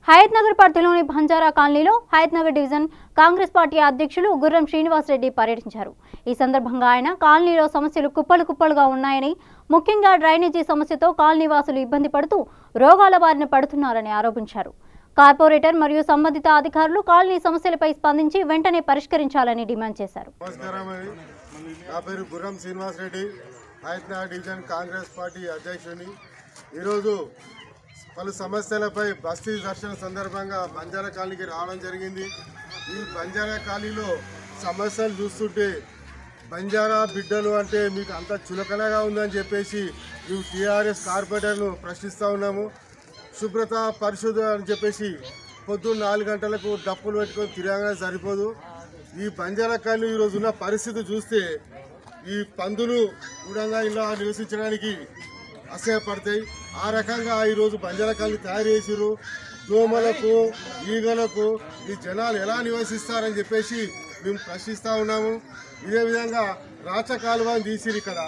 హయత్నగర్ పరిధిలోని బంజారా కాలనీలో Hayathnagar division Congress party అధ్యక్షులు గుర్రం శ్రీనివాస్ రెడ్డి పర్యటించారు। ఈ సందర్భంగా ఆయన కాలనీలో సమస్యలు కుప్పలుగా ఉన్నాయని, ముఖ్యంగా డ్రైనేజీ సమస్యతో కాలనీవాసులు ఇబ్బంది పడుతూ రోగాల బారిన పడుతున్నారని ఆరోపించారు। కార్పొరేటర్ మరియు సంబంధిత అధికారులు కాలనీ సమస్యలపై స్పందించి వెంటనే పరిష్కరించాలని డిమాండ్ చేశారు। నా పేరు గుర్రం శ్రీనివాస్ రెడ్డి, హయత్నగర్ డివిజన్ కాంగ్రెస్ పార్టీ అధ్యక్షుడిని। ఈరోజు పలు సమస్యలపై బస్తీ దర్శన సందర్భంగా బంజారా కాలనీకి రావడం జరిగింది। ఈ బంజారా కాలనీలో సమస్యలు చూస్తుంటే బంజారా బిడ్డలు అంటే మీకు అంత చులకనగా ఉందని చెప్పేసి మేము టీఆర్ఎస్ కార్పొరేటర్ను ప్రశ్నిస్తూ ఉన్నాము। శుభ్రత పరిశుద్ధ అని చెప్పేసి పొద్దున్న 4 గంటలకు డప్పులు పెట్టుకొని తిరగగానే సరిపోదు। ఈ బంజారా కాలనీ ఈరోజు ఉన్న పరిస్థితి చూస్తే ఈ పందులు కూడా ఇలా నివసించడానికి అసహ్యపడతాయి। ఆ రకంగా ఈరోజు బంజారా కాలనీ తయారు చేసిరు। దోమలకు ఈగలకు ఈ జనాలు ఎలా నివసిస్తారని చెప్పేసి మేము ప్రశ్నిస్తూ ఉన్నాము। ఇదే విధంగా రాచకాలువని తీసిరు। ఇక్కడ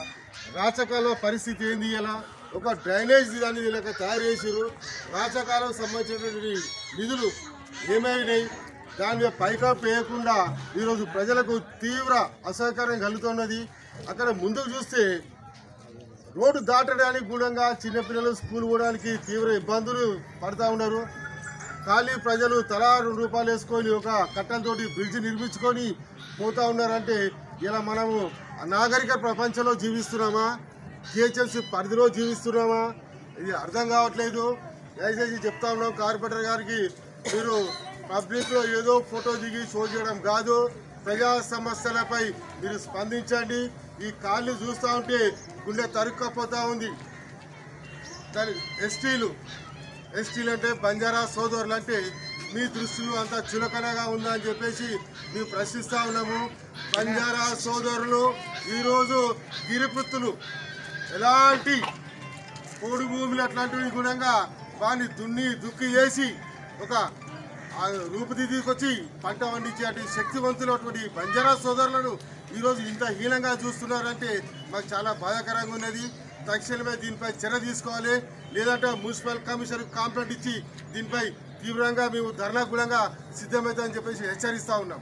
రాచకాలువ పరిస్థితి ఏంది? ఇలా ఒక డ్రైనేజ్ దాన్ని వీళ్ళకి తయారు చేసిరు। రాచకాలకు సంబంధించినటువంటి నిధులు ఏమైనాయి? దాని మీద పైకప్పు వేయకుండా ఈరోజు ప్రజలకు తీవ్ర అసౌకర్యం కలుగుతున్నది। అక్కడ ముందుకు చూస్తే రోడ్డు దాటడానికి కూడా చిన్నపిల్లలు స్కూల్ పోవడానికి తీవ్ర ఇబ్బందులు పడుతూ ఉన్నారు। ఖాళీ ప్రజలు తలా 2 రూపాయలు వేసుకొని ఒక కట్టంతోటి బ్రిడ్జ్ నిర్మించుకొని పోతూ ఉన్నారంటే ఇలా మనము నాగరిక ప్రపంచంలో జీవిస్తున్నామా, జిహెచ్ఎంసీ పరిధిలో జీవిస్తున్నామా? ఇది అర్థం కావట్లేదు। దయచేసి చెప్తా ఉన్నాం కార్పొరేటర్ గారికి, మీరు పబ్లిక్లో ఏదో ఫోటో దిగి షో చేయడం కాదు, ప్రజా సమస్యలపై మీరు స్పందించండి। ఈ కాలనీ చూస్తూ ఉంటే గుండె తరుక్కపోతూ ఉంది। ఎస్టీలు అంటే బంజారా సోదరులు అంటే మీ దృష్టిలో అంత చులకనగా ఉందా అని చెప్పేసి మేము ప్రశ్నిస్తూ ఉన్నాము। బంజారా సోదరులు ఈరోజు గిరిపుత్తులు ఎలాంటి పోడు భూములు అట్లాంటివి గుణంగా వాడిని దుక్కి చేసి ఒక రూపుదిద్దుకొచ్చి పంట పండించే అటు శక్తివంతులటువంటి బంజారా సోదరులను ఈరోజు ఇంత హీనంగా చూస్తున్నారంటే మాకు చాలా బాధాకరంగా ఉన్నది। తక్షణమే దీనిపై చర్య తీసుకోవాలి, లేదంటే మున్సిపల్ కమిషనర్ కంప్లైంట్ ఇచ్చి దీనిపై తీవ్రంగా మేము ధర్నా గుణంగా సిద్ధమవుతామని చెప్పేసి హెచ్చరిస్తూ ఉన్నాం।